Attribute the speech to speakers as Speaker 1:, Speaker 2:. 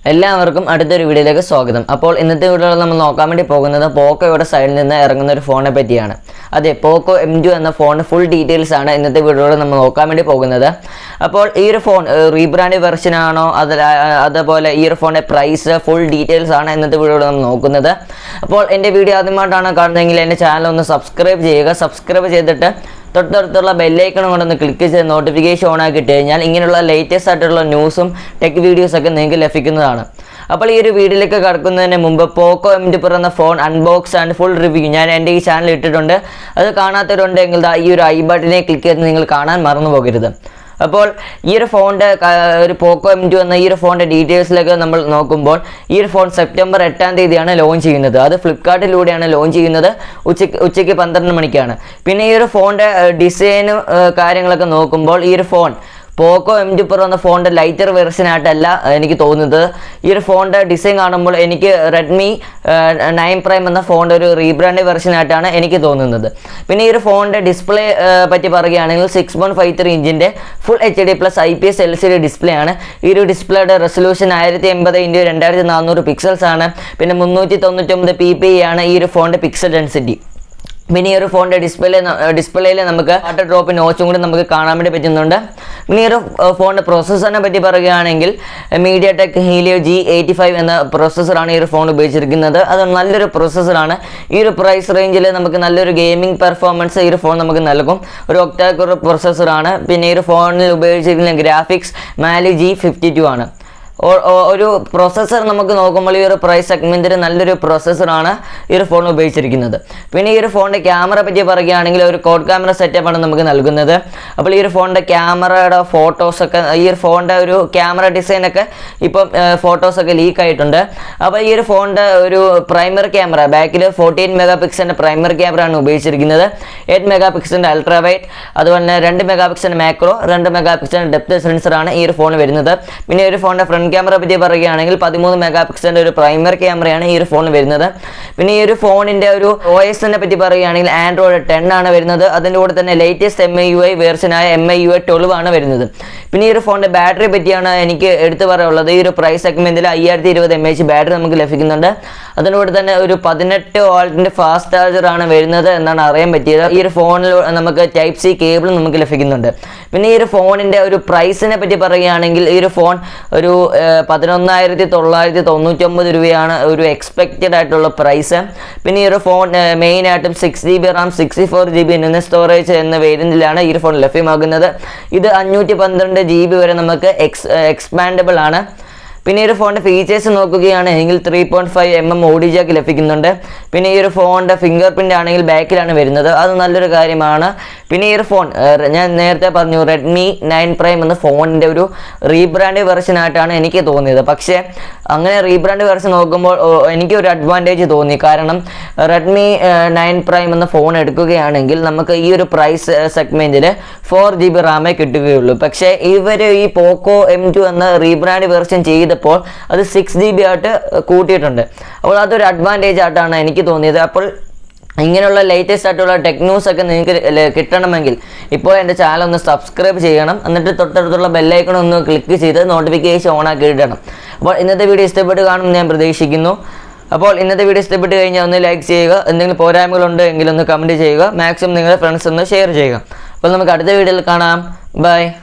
Speaker 1: എല്ലാവർക്കും അടുത്തൊരു വീഡിയോയിലേക്ക് സ്വാഗതം. അപ്പോൾ ഇന്നത്തെ വീഡിയോയിൽ നമ്മൾ നോക്കാൻ വേണ്ടി പോകുന്നത് പോക്കോയുടെ സൈഡിൽ നിന്ന് ഇറങ്ങുന്ന ഒരു ഫോണിനെ പറ്റിയാണ്. അതെ, പോക്കോ M2 എന്ന ഫോൺ ഫുൾ ഡീറ്റെയിൽസ് ആണ് ഇന്നത്തെ വീഡിയോയിൽ നമ്മൾ നോക്കാൻ വേണ്ടി പോകുന്നത്. അപ്പോൾ ഈ ഒരു ഫോൺ റീബ്രാൻഡ് വെർഷൻ ആണോ, അതുപോലെ ഈ ഒരു ഫോണിൻ്റെ പ്രൈസ് ഫുൾ ഡീറ്റെയിൽസ് ആണ് ഇന്നത്തെ വീഡിയോയിൽ നമ്മൾ നോക്കുന്നത്. അപ്പോൾ എൻ്റെ വീഡിയോ ആദ്യമായിട്ടാണ് കാണുന്നതെങ്കിൽ എൻ്റെ ചാനൽ ഒന്ന് സബ്സ്ക്രൈബ് ചെയ്യുക. സബ്സ്ക്രൈബ് ചെയ്തിട്ട് തൊട്ടടുത്തുള്ള ബെല്ലൈക്കൺ കൊണ്ടൊന്ന് ക്ലിക്ക് ചെയ്ത് നോട്ടിഫിക്കേഷൻ ഓൺ ആക്കിയിട്ട് കഴിഞ്ഞാൽ ഇങ്ങനെയുള്ള ലേറ്റസ്റ്റ് ആയിട്ടുള്ള ന്യൂസും ടെക് വീഡിയോസൊക്കെ നിങ്ങൾക്ക് ലഭിക്കുന്നതാണ്. അപ്പോൾ ഈ ഒരു വീഡിയോയിലേക്ക് കടക്കുന്നതിന് മുമ്പ് പോക്കോ M2 Pro എന്ന phone unbox and full review ഞാൻ എൻ്റെ ഈ ചാനൽ ഇട്ടിട്ടുണ്ട്. അത് കാണാത്തവരുണ്ടെങ്കിൽ ഈ ഒരു ഐ ബട്ടനെ ക്ലിക്ക് ചെയ്ത് നിങ്ങൾ കാണാൻ മറന്നു പോകരുത്. അപ്പോൾ ഈ ഒരു ഫോണിൻ്റെ ഒരു പോക്കോ M2 എന്ന ഈ ഒരു ഫോണിൻ്റെ ഡീറ്റെയിൽസിലേക്ക് നമ്മൾ നോക്കുമ്പോൾ ഈ ഒരു ഫോൺ സെപ്റ്റംബർ 8-ാം തീയതിയാണ് ലോഞ്ച് ചെയ്യുന്നത്. അത് ഫ്ലിപ്കാർട്ടിലൂടെയാണ് ലോഞ്ച് ചെയ്യുന്നത്. ഉച്ചയ്ക്ക് 12 മണിക്കാണ്. പിന്നെ ഈ ഒരു ഫോണിൻ്റെ ഡിസൈനും കാര്യങ്ങളൊക്കെ നോക്കുമ്പോൾ ഈ ഒരു ഫോൺ പോക്കോ M2 Pro എന്ന ഫോണിൻ്റെ ലൈറ്റർ വെർഷൻ ആയിട്ടല്ല എനിക്ക് തോന്നുന്നത്. ഈ ഒരു ഫോണിൻ്റെ ഡിസൈൻ കാണുമ്പോൾ എനിക്ക് റെഡ്മി 9 പ്രൈം എന്ന ഫോണിൻ്റെ ഒരു റീബ്രാൻഡ് വെർഷൻ ആയിട്ടാണ് എനിക്ക് തോന്നുന്നത്. പിന്നെ ഈ ഒരു ഫോണിൻ്റെ ഡിസ്പ്ലേ പറ്റി പറയുകയാണെങ്കിൽ 6.53 ഇഞ്ചിൻ്റെ full HD+ IPS LCD display ആണ്. ഈ ഒരു ഡിസ്പ്ലേയുടെ റെസൊല്യൂഷൻ 1080x2400 പിക്സൽസ് ആണ്. പിന്നെ 399 ppi ആണ് ഈ ഒരു ഫോണിൻ്റെ പിക്സൽ ഡെൻസിറ്റി. പിന്നെ ഈ ഒരു ഫോണിൻ്റെ ഡിസ്പ്ലേയിൽ നമുക്ക് വാട്ടർ ഡ്രോപ്പ് നോച്ചും കൂടി നമുക്ക് കാണാൻ വേണ്ടി പറ്റുന്നുണ്ട്. പിന്നെ ഈ ഒരു ഫോണിൻ്റെ പ്രോസസ്സറിനെ പറ്റി പറയുകയാണെങ്കിൽ MediaTek Helio G85 എന്ന പ്രോസസ്സറാണ് ഈ ഒരു ഫോൺ ഉപയോഗിച്ചിരിക്കുന്നത്. അത് നല്ലൊരു പ്രോസസ്സറാണ്. ഈ ഒരു പ്രൈസ് റേഞ്ചിൽ നമുക്ക് നല്ലൊരു ഗെയിമിംഗ് പെർഫോമൻസ് ഈ ഒരു ഫോൺ നമുക്ക് നൽകും. ഒരു ഒക്ടാ-കോർ പ്രോസസ്സറാണ്. പിന്നെ ഈ ഒരു ഫോണിൽ ഉപയോഗിച്ചിരിക്കുന്ന ഗ്രാഫിക്സ് Mali G52 ആണ്. ഒരു പ്രോസസ്സർ നമുക്ക് നോക്കുമ്പോൾ ഈ ഒരു പ്രൈസ് സെഗ്മെൻറ്റിൽ നല്ലൊരു പ്രോസസ്സറാണ് ഈ ഒരു ഫോൺ ഉപയോഗിച്ചിരിക്കുന്നത്. പിന്നെ ഈ ഒരു ഫോണിൻ്റെ ക്യാമറ പറ്റി പറയുകയാണെങ്കിൽ ഒരു കോഡ് ക്യാമറ സെറ്റപ്പാണ് നമുക്ക് നൽകുന്നത്. അപ്പോൾ ഈ ഒരു ഫോണിൻ്റെ ക്യാമറയുടെ ഫോട്ടോസൊക്കെ ഈ ഒരു ഫോണിൻ്റെ ഒരു ക്യാമറ ഡിസൈനൊക്കെ ഇപ്പം ഫോട്ടോസൊക്കെ ലീക്ക് ആയിട്ടുണ്ട്. അപ്പോൾ ഈ ഒരു ഫോണിൻ്റെ ഒരു പ്രൈമറി ക്യാമറ ബാക്കിൽ 14 മെഗാ പ്രൈമറി ക്യാമറയാണ് ഉപയോഗിച്ചിരിക്കുന്നത്. 8 മെഗാ അൾട്രാ വൈഡ്, അതുപോലെ തന്നെ 2 മെഗാ മാക്രോ, 2 മെഗാ ഡെപ്ത് സെൻസറാണ് ഈ ഒരു ഫോൺ വരുന്നത്. പിന്നെ ഈ ഒരു ഫോണിൻ്റെ ഫ്രണ്ട് ക്യാമറ പറ്റി പറയുകയാണെങ്കിൽ 13 മെഗാ ഒരു പ്രൈമറി ക്യാമറയാണ് ഈ ഒരു ഫോൺ വരുന്നത്. പിന്നെ ഈ ഒരു ഫോണിൻ്റെ ഒരു OS പറ്റി പറയുകയാണെങ്കിൽ Android 10 ആണ് വരുന്നത്. അതിൻ്റെ കൂടെ തന്നെ ലേറ്റസ്റ്റ് MIUI വേർഷനായ MIUI 12 ആണ് വരുന്നത്. പിന്നെ ഈ ഒരു ഫോണിൻ്റെ ബാറ്ററി പറ്റിയാണ് എനിക്ക് എടുത്തു പറയാനുള്ളത്. ഈ ഒരു പ്രൈസ് സെഗ്മെൻറ്റിൽ 5020 mAh ബാറ്ററി നമുക്ക് ലഭിക്കുന്നുണ്ട്. അതിനോട് തന്നെ ഒരു 18 വോൾട്ടിൻ്റെ ഫാസ്റ്റ് ചാർജറാണ് വരുന്നത് എന്നാണ് അറിയാൻ പറ്റിയത്. ഈ ഒരു ഫോണിൽ നമുക്ക് Type-C കേബിൾ നമുക്ക് ലഭിക്കുന്നുണ്ട്. പിന്നെ ഈ ഒരു ഫോണിൻ്റെ ഒരു പ്രൈസിനെ പറ്റി പറയുകയാണെങ്കിൽ ഈ ഒരു ഫോൺ ഒരു 11,999 രൂപയാണ് ഒരു എക്സ്പെക്റ്റഡ് ആയിട്ടുള്ള പ്രൈസ്. പിന്നെ ഈ ഒരു ഫോൺ മെയിനായിട്ടും 6GB RAM 64GB internal storage എന്ന വേരിയന്റിലാണ് ഈ ഒരു ഫോൺ ലഭ്യമാകുന്നത്. ഇത് 512GB വരെ നമുക്ക് എക്സ്പാൻഡബിൾ ആണ്. പിന്നെ ഈ ഒരു ഫോണിൻ്റെ ഫീച്ചേഴ്സ് നോക്കുകയാണെങ്കിൽ 3.5mm ഓഡി ജാക്ക് ലഭിക്കുന്നുണ്ട്. പിന്നെ ഈ ഒരു ഫോണിൻ്റെ ഫിംഗർ പ്രിൻ്റ് ആണെങ്കിൽ ബാക്കിലാണ് വരുന്നത്. അത് നല്ലൊരു കാര്യമാണ്. പിന്നെ ഈ ഒരു ഫോൺ ഞാൻ നേരത്തെ പറഞ്ഞു റെഡ്മി 9 പ്രൈം എന്ന ഫോണിൻ്റെ ഒരു റീബ്രാൻഡ് വെർഷൻ ആയിട്ടാണ് എനിക്ക് തോന്നിയത്. പക്ഷേ അങ്ങനെ റീബ്രാൻഡ് വെർഷൻ നോക്കുമ്പോൾ എനിക്കൊരു അഡ്വാൻറ്റേജ് തോന്നി. കാരണം റെഡ്മി 9 പ്രൈം എന്ന ഫോൺ എടുക്കുകയാണെങ്കിൽ നമുക്ക് ഈ ഒരു പ്രൈസ് സെഗ്മെൻറ്റിൽ 4GB റാമേ കിട്ടുകയുള്ളൂ. പക്ഷേ ഇവർ ഈ പോക്കോ M2 എന്ന റീബ്രാൻഡ് വെർഷൻ ചെയ്തപ്പോൾ അത് 6GB ആയിട്ട് കൂട്ടിയിട്ടുണ്ട്. അപ്പോൾ അതൊരു അഡ്വാൻറ്റേജ് ആയിട്ടാണ് എനിക്ക് തോന്നിയത്. അപ്പോൾ ഇങ്ങനെയുള്ള ലേറ്റസ്റ്റ് ആയിട്ടുള്ള ടെക് ന്യൂസ് ഒക്കെ നിങ്ങൾക്ക് കിട്ടണമെങ്കിൽ ഇപ്പോൾ എൻ്റെ ചാനൽ ഒന്ന് സബ്സ്ക്രൈബ് ചെയ്യണം. എന്നിട്ട് തൊട്ടടുത്തുള്ള ബെല്ലൈക്കൺ ഒന്ന് ക്ലിക്ക് ചെയ്ത് നോട്ടിഫിക്കേഷൻ ഓൺ ആക്കി ഇടണം. അപ്പോൾ ഇന്നത്തെ വീഡിയോ ഇഷ്ടപ്പെട്ട് കാണുമെന്ന് ഞാൻ പ്രതീക്ഷിക്കുന്നു. അപ്പോൾ ഇന്നത്തെ വീഡിയോ ഇഷ്ടപ്പെട്ട് കഴിഞ്ഞാൽ ഒന്ന് ലൈക്ക് ചെയ്യുക. എന്തെങ്കിലും പോരായ്മകളുണ്ട് എങ്കിൽ ഒന്ന് കമൻറ്റ് ചെയ്യുക. മാക്സിമം നിങ്ങളുടെ ഫ്രണ്ട്സ് ഒന്ന് ഷെയർ ചെയ്യുക. അപ്പോൾ നമുക്ക് അടുത്ത വീഡിയോയിൽ കാണാം. ബൈ.